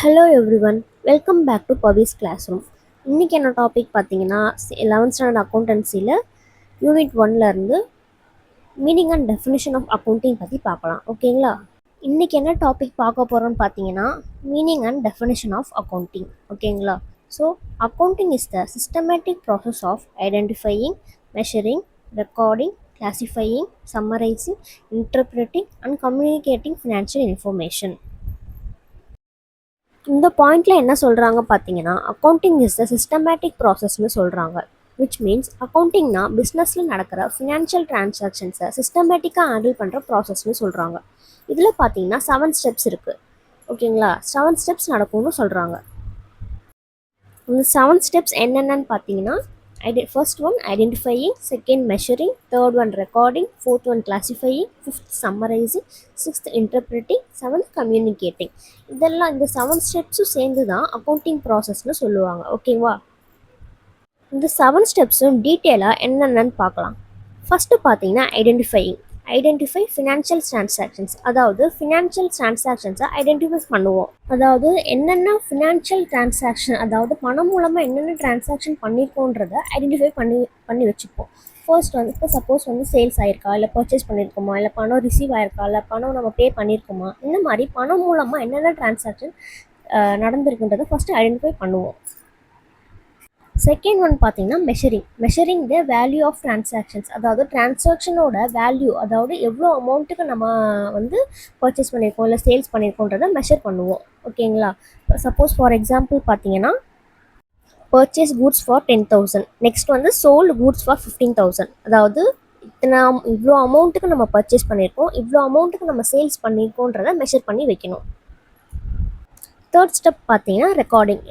Hello everyone, welcome back to Pavi's classroom. இன்றைக்கி என்ன topic பார்த்தீங்கன்னா 11th ஸ்டாண்டர்ட் அக்கௌண்டன்சியில் யூனிட் 1லேருந்து meaning and definition of accounting பற்றி பார்க்கலாம். ஓகேங்களா? இன்றைக்கி என்ன டாபிக் பார்க்க போகிறோன்னு பார்த்தீங்கன்னா meaning and definition of accounting. ஓகேங்களா? So accounting is the systematic process of identifying, measuring, recording, classifying, summarising, interpreting and communicating financial information. இந்த பாயிண்டில் என்ன சொல்கிறாங்க பார்த்தீங்கன்னா அக்கௌண்டிங் இஸ் த சிஸ்டமேட்டிக் ப்ராசஸ்னு சொல்கிறாங்க. விச் மீன்ஸ் அக்கௌண்டிங்னா பிஸ்னஸில் நடக்கிற ஃபினான்ஷியல் டிரான்சாக்ஷன்ஸை சிஸ்டமேட்டிக்காக ஹேண்டில் பண்ணுற ப்ராசஸ்னு சொல்கிறாங்க. இதில் பார்த்தீங்கன்னா 7 ஸ்டெப்ஸ் இருக்குது. ஓகேங்களா? 7 ஸ்டெப்ஸ் நடக்கும்னு சொல்கிறாங்க. இந்த 7 ஸ்டெப்ஸ் என்னென்னு பார்த்தீங்கன்னா first one identifying, second measuring, third one recording, fourth one classifying, fifth summarizing, sixth interpreting, seventh communicating. இதெல்லாம் இந்த 7 ஸ்டெப்ஸும் சேர்ந்து தான் அக்கௌண்டிங் ப்ராசஸ்னு சொல்லுவாங்க. ஓகேவா? இந்த 7 ஸ்டெப்ஸும் டீட்டெயிலாக என்னென்னு பார்க்கலாம். ஃபஸ்ட்டு பார்த்தீங்கன்னா ஐடென்டிஃபை ஃபினான்ஷியல் டிரான்சாக்ஷன்ஸ், அதாவது ஃபினான்ஷியல் டிரான்சாக்ஷன்ஸை ஐடென்டிஃபை பண்ணுவோம். அதாவது என்னென்ன ஃபினான்ஷியல் டிரான்சாக்ஷன், அதாவது பணம் மூலமாக என்னென்ன டிரான்சாக்ஷன் பண்ணியிருக்கோன்றதை ஐடென்டிஃபை பண்ணி வச்சுப்போம். ஃபர்ஸ்ட் வந்து இப்போ சப்போஸ் வந்து சேல்ஸ் ஆயிருக்கா, இல்லை பர்ச்சேஸ் பண்ணியிருக்கோமா, இல்லை பணம் ரிசீவ் ஆயிருக்கா, இல்லை பணம் நம்ம பே பண்ணியிருக்கோமா, இந்த மாதிரி பணம் மூலமாக என்னென்ன டிரான்சாக்ஷன் நடந்திருக்குன்றதை ஃபஸ்ட்டு ஐடென்டிஃபை பண்ணுவோம். செகண்ட் ஒன் பார்த்தீங்கன்னா measuring the value of transactions, அதாவது டிரான்சாக்ஷனோட வேல்யூ, அதாவது எவ்வளோ அமௌண்ட்டுக்கு நம்ம வந்து பர்ச்சேஸ் பண்ணியிருக்கோம் இல்லை சேல்ஸ் பண்ணியிருக்கோன்றதை மெஷர் பண்ணுவோம். ஓகேங்களா? சப்போஸ் ஃபார் எக்ஸாம்பிள் பார்த்தீங்கன்னா பர்ச்சேஸ் கூட்ஸ் ஃபார் 10,000, நெக்ஸ்ட் வந்து சோல்டு கூட்ஸ் ஃபார் 15,000, அதாவது இவ்வளோ அமௌண்ட்டுக்கு நம்ம பர்ச்சேஸ் பண்ணியிருக்கோம், இவ்வளோ அமௌண்ட்டுக்கு நம்ம சேல்ஸ் பண்ணியிருக்கோன்றதை மெஷர் பண்ணி வைக்கணும். தேர்ட் ஸ்டெப் பார்த்தீங்கன்னா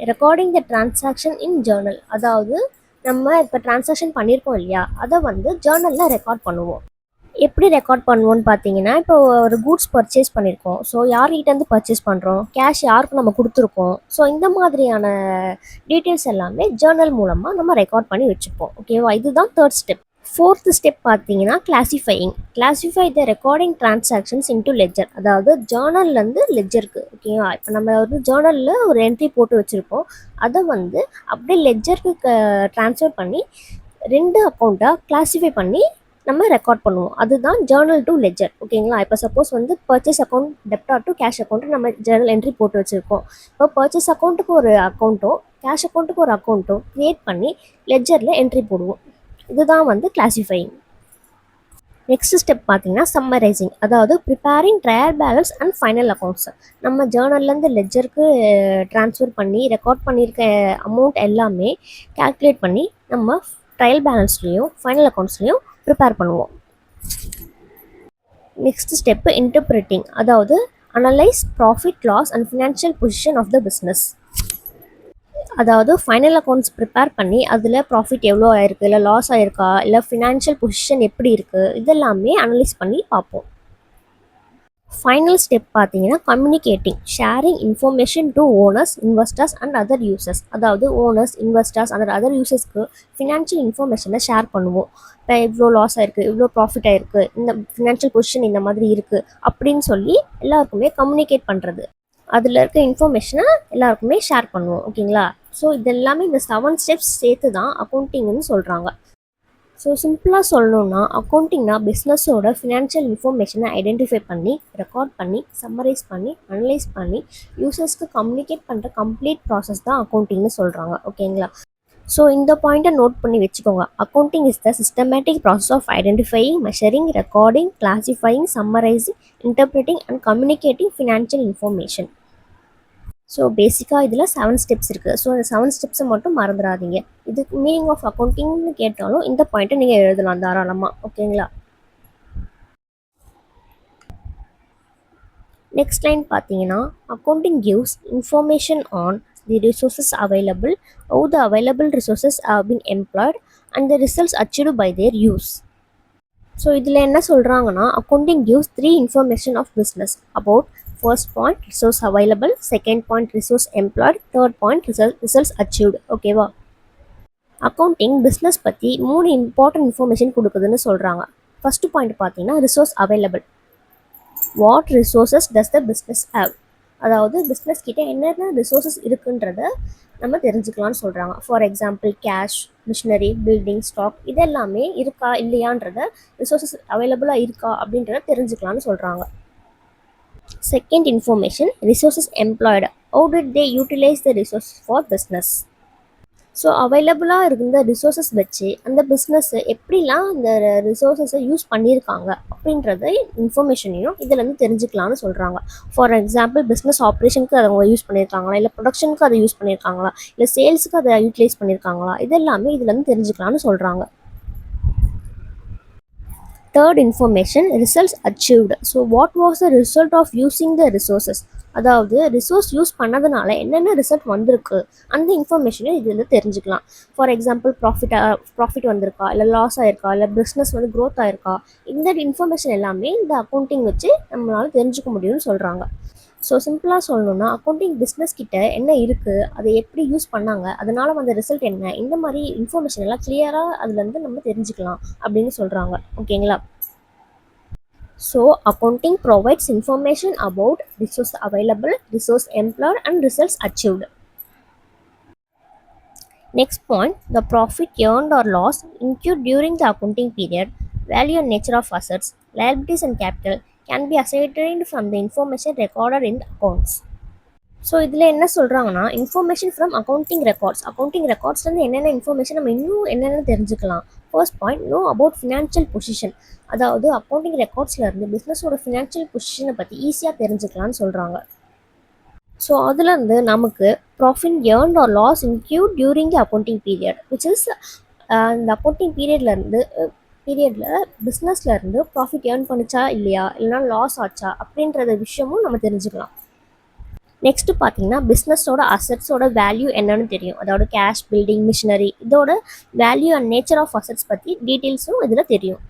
recording the transaction in Journal, அதாவது நம்ம இப்போ டிரான்சாக்ஷன் பண்ணியிருக்கோம் இல்லையா, அதை வந்து ஜேர்னலில் ரெக்கார்ட் பண்ணுவோம். எப்படி ரெக்கார்ட் பண்ணுவோன்னு பார்த்தீங்கன்னா இப்போ ஒரு கூட்ஸ் பர்ச்சேஸ் பண்ணியிருக்கோம், ஸோ யார்கிட்டேருந்து பர்ச்சேஸ் பண்ணுறோம், கேஷ் யாருக்கு நம்ம கொடுத்துருக்கோம், ஸோ இந்த மாதிரியான டீட்டெயில்ஸ் எல்லாமே ஜேர்னல் மூலமாக நம்ம ரெக்கார்ட் பண்ணி வச்சுப்போம். ஓகேவா? இதுதான் தேர்ட் ஸ்டெப். ஃபோர்த் ஸ்டெப் பார்த்தீங்கன்னா கிளாசிஃபை த ரெக்கார்டிங் டிரான்சாக்ஷன்ஸ் இன்டு லெஜர், அதாவது ஜேர்னல்லேருந்து லெஜருக்கு. ஓகேவா? இப்போ நம்ம வந்து ஜேர்னலில் ஒரு என்ட்ரி போட்டு வச்சுருப்போம், அதை வந்து அப்படியே லெஜருக்கு ட்ரான்ஸ்ஃபர் பண்ணி 2 அக்கௌண்ட்டாக கிளாஸிஃபை பண்ணி நம்ம ரெக்கார்ட் பண்ணுவோம். அதுதான் ஜேர்னல் டு லெஜர். ஓகேங்களா? இப்போ சப்போஸ் வந்து purchase account டெப்டார் to cash account நம்ம ஜேர்னல் என்ட்ரி போட்டு வச்சுருக்கோம். இப்போ பர்ச்சேஸ் அக்கௌண்ட்டுக்கு ஒரு அக்கௌண்ட்டும் கேஷ் அக்கௌண்ட்டுக்கு ஒரு அக்கௌண்ட்டும் க்ரியேட் பண்ணி லெஜரில் என்ட்ரி போடுவோம். இதுதான் வந்து கிளாசிஃபையிங். நெக்ஸ்ட் ஸ்டெப் பார்த்தீங்கன்னா சம்மரைசிங், அதாவது preparing trial balance and final accounts. நம்ம ஜேர்னல்லேருந்து லெஜருக்கு ட்ரான்ஸ்ஃபர் பண்ணி ரெக்கார்ட் பண்ணியிருக்க அமௌண்ட் எல்லாமே கேல்குலேட் பண்ணி நம்ம ட்ரையல் பேலன்ஸ்லேயும் ஃபைனல் அக்கௌண்ட்ஸ்லேயும் ப்ரிப்பேர் பண்ணுவோம். நெக்ஸ்ட் ஸ்டெப்பு இன்டர்பிரட்டிங், அதாவது analyse profit, loss and financial position of the business, அதாவது ஃபைனல் அக்கௌண்ட்ஸ் ப்ரிப்பேர் பண்ணி அதில் ப்ராஃபிட் எவ்வளோ ஆயிருக்கு, இல்லை லாஸ் ஆயிருக்கா, இல்லை ஃபினான்ஷியல் பொசிஷன் எப்படி இருக்குது, இதெல்லாமே அனலைஸ் பண்ணி பார்ப்போம். ஃபைனல் ஸ்டெப் பார்த்தீங்கன்னா communicating, sharing information to owners, investors and other users, அதாவது ஓனர்ஸ், இன்வெஸ்டர்ஸ் அண்ட் அதர் யூசர்ஸ்க்கு ஃபினான்ஷியல் இன்ஃபர்மேஷனை ஷேர் பண்ணுவோம். இப்போ இவ்வளோ லாஸ் ஆயிருக்கு, இவ்வளோ ப்ராஃபிட் ஆயிருக்கு, இந்த ஃபினான்ஷியல் பொசிஷன் இந்த மாதிரி இருக்குது அப்படின்னு சொல்லி எல்லாருக்குமே கம்யூனிகேட் பண்ணுறது, அதில் இருக்க இன்ஃபர்மேஷனை எல்லாருக்குமே ஷேர் பண்ணுவோம். ஓகேங்களா? ஸோ இதெல்லாமே இந்த 7 ஸ்டெப்ஸ் சேர்த்து தான் அக்கௌண்டிங்னு சொல்கிறாங்க. ஸோ சிம்பிளாக சொல்லணுன்னா அக்கௌண்டிங்னா பிஸ்னஸோட ஃபினான்ஷியல் இன்ஃபர்மேஷனை ஐடென்டிஃபை பண்ணி ரெக்கார்ட் பண்ணி சம்மரைஸ் பண்ணி அனலைஸ் பண்ணி யூசர்ஸ்க்கு கம்யூனிகேட் பண்ணுற கம்ப்ளீட் ப்ராசஸ் தான் அக்கௌண்டிங்னு சொல்கிறாங்க. ஓகேங்களா? ஸோ இந்த பாயிண்ட்டை நோட் பண்ணி வச்சுக்கோங்க. Accounting is the systematic process of identifying, measuring, recording, classifying, summarising, interpreting and communicating financial information. So பேசிக்காக இதில் 7 ஸ்டெப்ஸ் இருக்குது. ஸோ அந்த 7 ஸ்டெப்ஸை மட்டும் மறந்துடாதீங்க. இதுக்கு மீனிங் ஆஃப் அக்கௌண்டிங்னு கேட்டாலும் இந்த பாயிண்ட்டை நீங்கள் எழுதலாம் தாராளமாக. ஓகேங்களா? நெக்ஸ்ட் லைன் பார்த்தீங்கன்னா accounting gives information on the resources available, how the available resources have been employed and the results achieved by their use. So இதில் என்ன சொல்கிறாங்கன்னா accounting gives 3 information of business about first point resource available, second point resource employed, third point results achieved. ஓகேவா? Accounting business பற்றி 3 important information கொடுக்குதுன்னு சொல்கிறாங்க. First point பார்த்தீங்கன்னா resource available, what resources does the business have, அதாவது business கிட்ட என்னென்ன resources இருக்குன்றத நம்ம தெரிஞ்சுக்கலாம்னு சொல்கிறாங்க. For example cash, machinery, building, stock இதெல்லாமே இருக்கா இல்லையான்றத, ரிசோர்ஸஸ் அவைலபிளாக இருக்கா அப்படின்றத தெரிஞ்சுக்கலாம்னு சொல்கிறாங்க. Second information, resources employed. How did they utilize the resources for business? So அவைலபிளாக இருந்த ரிசோர்ஸஸ் வச்சு அந்த பிஸ்னஸ்ஸு எப்படிலாம் அந்த ரிசோர்ஸஸை யூஸ் பண்ணியிருக்காங்க அப்படின்றத இன்ஃபர்மேஷனையும் இதுலேருந்து தெரிஞ்சுக்கலாம்னு சொல்கிறாங்க. ஃபார் எக்ஸாம்பிள் பிஸ்னஸ் ஆப்ரேஷனுக்கு அதை அவங்க யூஸ் பண்ணியிருக்காங்களா, இல்லை ப்ரொடக்ஷனுக்கு அதை யூஸ் பண்ணியிருக்காங்களா, இல்லை சேல்ஸுக்கு அதை யூட்டிலைஸ் பண்ணியிருக்காங்களா, இதெல்லாமே இதுலேருந்து தெரிஞ்சுக்கலாம்னு சொல்கிறாங்க. Third information, results achieved. So what was the result of using the resources? அதாவது ரிசோர்ஸ் யூஸ் பண்ணதுனால என்னென்ன ரிசல்ட் வந்திருக்கு அந்த இன்ஃபர்மேஷனை இதில் தெரிஞ்சுக்கலாம். ஃபார் எக்ஸாம்பிள் ப்ராஃபிட் வந்திருக்கா, இல்லை லாஸ் ஆயிருக்கா, இல்லை பிஸ்னஸ் வந்து க்ரோத் ஆயிருக்கா, இந்த இன்ஃபர்மேஷன் எல்லாமே இந்த அக்கௌண்டிங் வச்சு நம்மளால் தெரிஞ்சுக்க முடியும்னு சொல்கிறாங்க. ஸோ சிம்பிளாக சொல்லணுன்னா அக்கௌண்டிங் பிஸ்னஸ் கிட்ட என்ன இருக்குது, அதை எப்படி யூஸ் பண்ணாங்க, அதனால் வந்த ரிசல்ட் என்ன, இந்த மாதிரி இன்ஃபர்மேஷன் எல்லாம் கிளியராக அதுலேருந்து நம்ம தெரிஞ்சுக்கலாம் அப்படின்னு சொல்கிறாங்க. ஓகேங்களா? So accounting provides information about resource available, resource employed and results achieved. Next point, the profit earned or lost incurred during the accounting period, value and nature of assets, liabilities and capital can be ascertained from the information recorded in the accounts. So இதில் என்ன சொல்கிறாங்கன்னா, information from accounting ரெக்கார்ட்ஸ்லேருந்து என்னென்ன information நம்ம இன்னும் என்னென்ன தெரிஞ்சுக்கலாம். First point, know about financial position. அதாவது accounting ரெக்கார்ட்ஸ்லேருந்து பிஸ்னஸோட ஃபினான்ஷியல் பொசிஷனை பற்றி ஈஸியாக தெரிஞ்சுக்கலாம்னு சொல்கிறாங்க. ஸோ அதுலேருந்து நமக்கு profit earned or loss incurred during the accounting period, which is இந்த அக்கௌண்டிங் பீரியடில் பிஸ்னஸ்லேருந்து ப்ராஃபிட் ஏர்ன் பண்ணிச்சா இல்லையா, இல்லைனா லாஸ் ஆச்சா அப்படின்றத விஷயமும் நம்ம தெரிஞ்சுக்கலாம். நெக்ஸ்ட்டு பார்த்தீங்கன்னா பிஸ்னஸோட அசட்ஸோட வேல்யூ என்னன்னு தெரியும். அதாவது கேஷ், பில்டிங், மிஷினரி இதோட value and nature of assets பற்றி டீட்டெயில்ஸும் இதில் தெரியும்.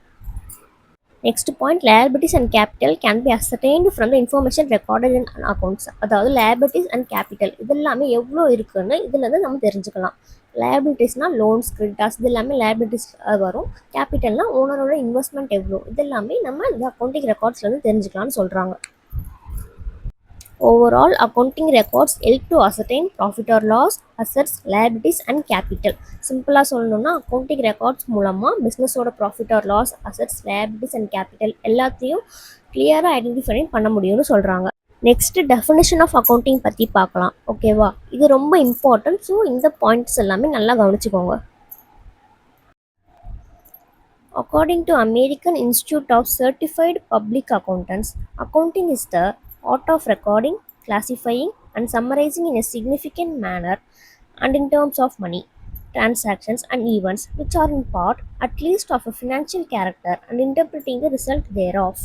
Next point, liabilities and capital can be ascertained from the information recorded in accounts. அதாவது liabilities அண்ட் கேபிட்டல் இதெல்லாமே எவ்வளோ இருக்குன்னு இதுலேருந்து நம்ம தெரிஞ்சுக்கலாம். liabilitiesனால் லோன்ஸ், கிரெடிட்டார்ஸ் இது எல்லாமே liabilities வரும். கேபிட்டல்னால் ஓனரோட இன்வெஸ்ட்மெண்ட் எவ்வளோ, இதெல்லாமே நம்ம இந்த அக்கௌண்டிங் ரெக்கார்ட்ஸ்லேருந்து தெரிஞ்சுக்கலாம்னு சொல்கிறாங்க. Overall, accounting records help to ascertain profit or loss, assets, liabilities and capital. சிம்பிளாக சொல்லணும்னா அக்கௌண்டிங் ரெக்கார்ட்ஸ் மூலமாக பிஸ்னஸோட profit or loss, assets, liabilities and capital எல்லாத்தையும் கிளியராக ஐடென்டிஃபை பண்ண முடியும்னு சொல்கிறாங்க. நெக்ஸ்ட் டெஃபினேஷன் ஆஃப் அக்கௌண்டிங் பற்றி பார்க்கலாம். ஓகேவா? இது ரொம்ப இம்பார்ட்டன்ட். ஸோ இந்த பாயிண்ட்ஸ் எல்லாமே நல்லா கவனிச்சுக்கோங்க. According to American Institute of Certified Public Accountants, accounting is the art of recording, classifying, and summarizing in a significant manner and in terms of money, transactions, and events which are in part, at least, of a financial character and interpreting the result thereof.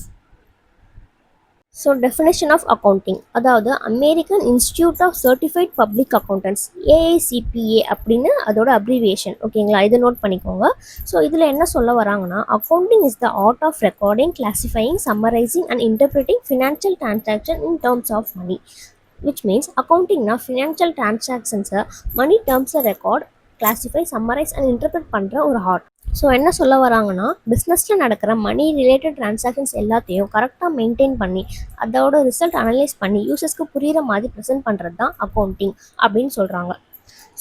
So definition of accounting, அதாவது American institute of certified public accountants, AICPA அப்படின்னு அதோட abbreviation. ஓகேங்களா? இதை note பண்ணிக்கோங்க. So இதில் என்ன சொல்ல வராங்கன்னா, accounting is the art of recording, classifying, summarising and interpreting financial transaction in terms of money. Which means அக்கௌண்டிங்னா ஃபினான்ஷியல் டிரான்சாக்ஷன்ஸை மணி டேர்ம்ஸை record, classify, summarise and interpret பண்ணுற ஒரு ஆர்ட். ஸோ என்ன சொல்ல வராங்கன்னா, பிஸ்னஸில் நடக்கிற மணி ரிலேட்டட் டிரான்சாக்ஷன்ஸ் எல்லாத்தையும் கரெக்டாக மெயின்டைன் பண்ணி அதோட ரிசல்ட் அனலைஸ் பண்ணி யூசர்ஸ்க்கு புரிகிற மாதிரி ப்ரெசென்ட் பண்ணுறது தான் அக்கௌண்டிங் அப்படின்னு சொல்கிறாங்க.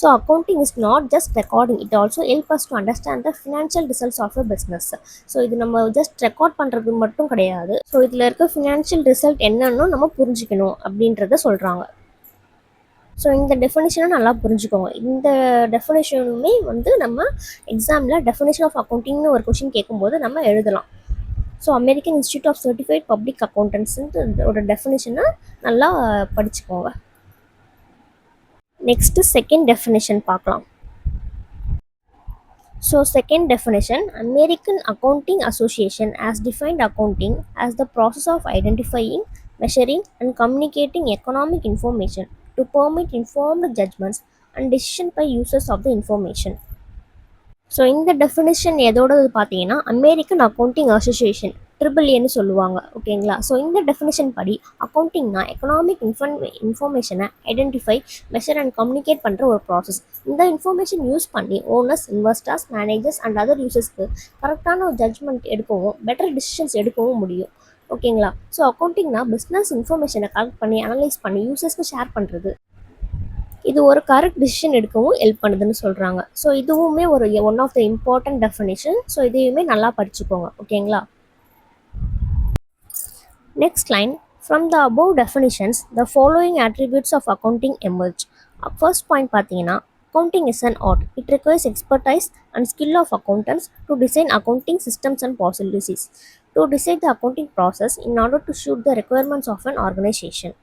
So accounting is not just recording, it also help us to understand the financial results of a business. So இது நம்ம ஜஸ்ட் ரெக்கார்ட் பண்ணுறது மட்டும் கிடையாது. ஸோ இதில் இருக்க ஃபினான்ஷியல் ரிசல்ட் என்னன்னு நம்ம புரிஞ்சுக்கணும் அப்படின்றத சொல்கிறாங்க. ஸோ இந்த டெஃபினேஷனை நல்லா புரிஞ்சுக்கோங்க. இந்த டெஃபினேஷனுமே வந்து நம்ம எக்ஸாமில் டெஃபினேஷன் ஆஃப் அக்கௌண்டிங்னு ஒரு கொஷின் கேட்கும்போது நம்ம எழுதலாம். So American institute of certified public அக்கௌண்டன்ஸோட டெஃபினேஷனை நல்லா படிச்சுக்கோங்க. நெக்ஸ்ட்டு செகண்ட் டெஃபினேஷன் பார்க்கலாம். So second definition, American accounting association has defined accounting as the process of identifying, measuring and communicating economic information to permit informed judgments and decision by users of the information. So இந்த definition எதோடது பார்த்தீங்கன்னா American accounting association, ஏன்னு சொல்லுவாங்க. ஓகேங்களா? So இந்த definition படி அக்கௌண்டிங்னா economic இன்ஃபர்மேஷனை identify, measure and communicate பண்ணுற ஒரு ப்ராசஸ். இந்த இன்ஃபர்மேஷன் யூஸ் பண்ணி owners, investors, managers and other யூசர்ஸ்க்கு கரெக்டான ஒரு ஜட்ஜ்மெண்ட் எடுக்கவும், பெட்டர் டிசிஷன்ஸ் எடுக்கவும் முடியும். ஓகேங்களா? ஸோ அக்கௌண்டிங்னா பிஸ்னஸ் இன்ஃபர்மேஷனை கலெக்ட் பண்ணி அனலைஸ் பண்ணி யூசர்ஸ்க்கு ஷேர் பண்ணுறது. இது ஒரு கரெக்ட் டிசிஷன் எடுக்கவும் ஹெல்ப் பண்ணுதுன்னு சொல்கிறாங்க. ஸோ இதுவுமே ஒரு one of the important definition. So இதையுமே நல்லா படிச்சுக்கோங்க. ஓகேங்களா? Next line, from the above definitions, the following attributes of accounting emerge. First point பார்த்தீங்கன்னா, accounting is an art. It requires expertise and skill of accountants to design accounting systems and policies, to decide the accounting process in order to suit the requirements of an organization.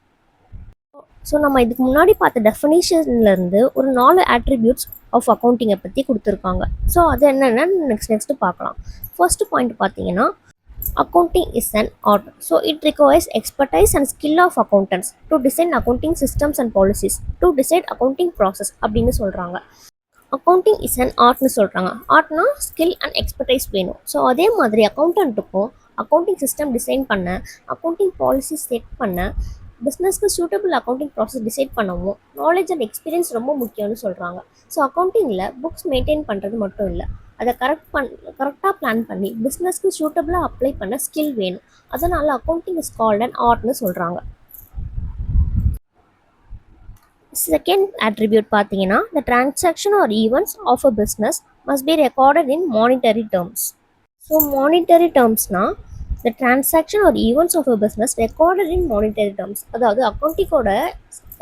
So நம்ம இதுக்கு முன்னாடி பார்த்த டெஃபினேஷன்லேருந்து ஒரு 4 attributes of அக்கௌண்டிங்கை பற்றி கொடுத்துருக்காங்க. So அது என்னென்னு next பார்க்கலாம். ஃபர்ஸ்ட் பாயிண்ட் பார்த்தீங்கன்னா, accounting is an art, so it requires expertise and skill of accountants to design accounting systems and policies, to decide accounting process அப்படின்னு சொல்கிறாங்க. அக்கௌண்டிங் இஸ் அன் ஆர்ட்னு சொல்கிறாங்க. ஆர்ட்னா skill and expertise வேணும். So அதே மாதிரி அக்கௌண்டண்ட்டுக்கும் accounting system design பண்ண, accounting policy set பண்ண, பிஸ்னஸ்க்கு suitable accounting process decide பண்ணவும் நாலேஜ் அண்ட் எக்ஸ்பீரியன்ஸ் ரொம்ப முக்கியம்னு சொல்கிறாங்க. ஸோ அக்கௌண்டிங்கில் புக்ஸ் மெயின்டைன் பண்ணுறது மட்டும் இல்லை, அதை கரெக்டாக பிளான் பண்ணி பிஸ்னஸ்க்கு சூட்டபிளாக அப்ளை பண்ண ஸ்கில் வேணும். அதனால் அக்கௌண்டிங் இஸ் கால்ட் அண்ட் ஆர்ட்னு சொல்கிறாங்க. செகண்ட் attribute பார்த்தீங்கன்னா, the transaction or events of a business must be recorded in monetary terms. So monetary டேர்ம்ஸ்னால் the transaction or events of a business recorded in monetary terms. அதாவது அக்கௌண்டிங்கோட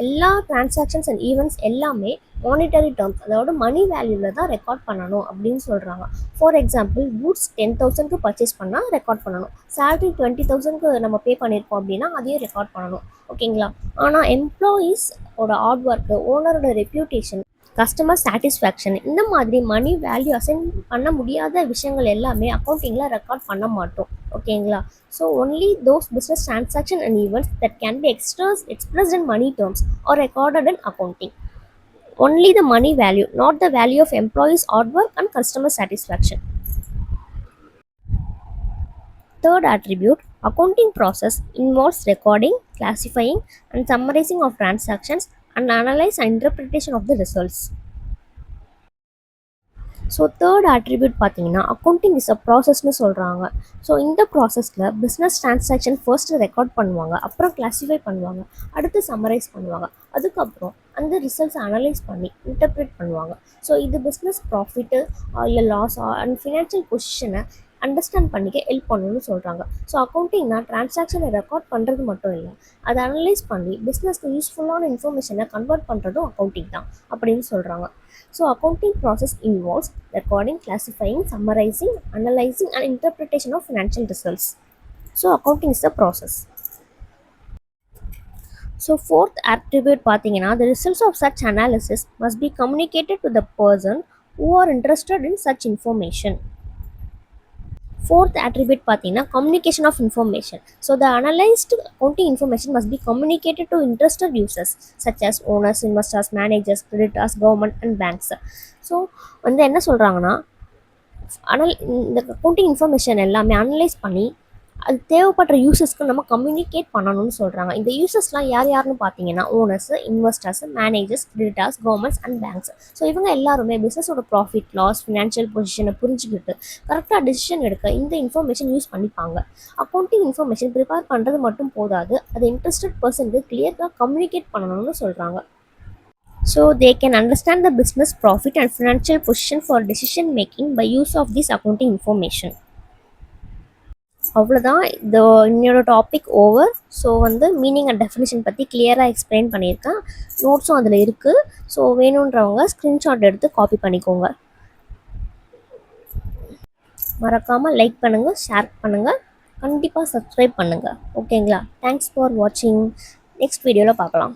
எல்லா transactions and events எல்லாமே monetary terms, அதாவது money வேல்யூவில் தான் record பண்ணணும் அப்படின்னு சொல்கிறாங்க. ஃபார் எக்ஸாம்பிள், கூட்ஸ் 10,000க்கு பர்ச்சேஸ் பண்ணால் ரெக்கார்ட் பண்ணணும். சேலரி 20,000க்கு நம்ம பே பண்ணியிருக்கோம் அப்படின்னா அதையும் ரெக்கார்ட் பண்ணணும். ஓகேங்களா? ஆனால் எம்ப்ளாயீஸோட ஹார்ட் ஒர்க்கு, ஓனரோட ரெப்யூட்டேஷன், கஸ்டமர் சாட்டிஸ்ஃபேக்ஷன், இந்த மாதிரி மணி வேல்யூ அசைன் பண்ண முடியாத விஷயங்கள் எல்லாமே அக்கௌண்டிங்கில் ரெக்கார்ட் பண்ண மாட்டோம். ஓகேங்களா? So only those business transaction and events that can be expressed in money terms or recorded in accounting. Only the money value, not the value of employees' hard work and customer satisfaction. Third attribute, accounting process involves recording, classifying and summarizing of transactions and analysis and interpretation of the results. So third attribute பார்த்தீங்கன்னா, accounting is a ப்ராசஸ்னு சொல்கிறாங்க. So இந்த ப்ராசஸில் business transaction first record பண்ணுவாங்க, அப்புறம் classify பண்ணுவாங்க, அடுத்து summarise பண்ணுவாங்க, அதுக்கப்புறம் அந்த ரிசல்ட்ஸை அனலைஸ் பண்ணி இன்டர்பிரேட் பண்ணுவாங்க. ஸோ இது பிஸ்னஸ் ப்ராஃபிட்டு இல்லை லாஸ் அண்ட் ஃபினான்ஷியல் பொசிஷனை அண்டர்ஸ்டாண்ட் பண்ணிக்க ஹெல்ப் பண்ணணும்னு சொல்கிறாங்க. ஸோ அக்கௌண்டிங்னா டிரான்சாக்ஷனை ரெக்கார்ட் பண்ணுறது மட்டும் இல்லை, அதை அனலைஸ் பண்ணி பிஸ்னஸ்க்கு யூஸ்ஃபுல்லான இன்ஃபர்மேஷனை கன்வெர்ட் பண்ணுறதும் அக்கௌண்டிங் தான் அப்படின்னு சொல்கிறாங்க. So accounting process involves recording, classifying, summarizing, analyzing and interpretation of financial results. So accounting is the process. So fourth attribute பார்த்தீங்கன்னா, the results of such analysis must be communicated to the person who are interested in such information. Fourth attribute பார்த்தீங்கன்னா, communication of information. So the analyzed accounting information must be communicated to interested users such as owners, investors, managers, creditors, government and banks. So வந்து என்ன சொல்கிறாங்கன்னா, இந்த accounting information எல்லாமே analyse பண்ணி அது தேவைப்படுற யூசர்ஸ்க்கு நம்ம கம்யூனிகேட் பண்ணணும்னு சொல்கிறாங்க. இந்த யூசர்ஸ்லாம் யாருன்னு பார்த்தீங்கன்னா, owners, investors, managers, creditors, governments and banks. So இவங்க எல்லாருமே பிஸ்னஸோட ப்ராஃபிட், லாஸ், ஃபினான்ஷியல் பொசிஷனை புரிஞ்சுக்கிட்டு கரெக்டாக டிசிஷன் எடுக்க இந்த இன்ஃபர்மேஷன் யூஸ் பண்ணிப்பாங்க. அக்கௌண்டிங் இன்ஃபர்மேஷன் ப்ரிப்பேர் பண்ணுறது மட்டும் போதாது, அது இன்ட்ரெஸ்டட் பர்சனுக்கு கிளியராக கம்யூனிகேட் பண்ணணும்னு சொல்கிறாங்க. So they can understand the business profit and financial position for decision making by use of this accounting information. அவ்வளோதான், இந்த என்னோட டாபிக் ஓவர். ஸோ வந்து மீனிங் அண்ட் டெஃபினிஷன் பற்றி கிளியராக எக்ஸ்பிளைன் பண்ணியிருக்கேன். நோட்ஸும் அதில் இருக்குது. ஸோ வேணுன்றவங்க ஸ்க்ரீன்ஷாட் எடுத்து காப்பி பண்ணிக்கோங்க. மறக்காமல் லைக் பண்ணுங்கள், ஷேர் பண்ணுங்கள், கண்டிப்பாக சப்ஸ்கிரைப் பண்ணுங்கள். ஓகேங்களா? தேங்க்ஸ் ஃபார் வாட்சிங். நெக்ஸ்ட் வீடியோவில் பார்க்கலாம்.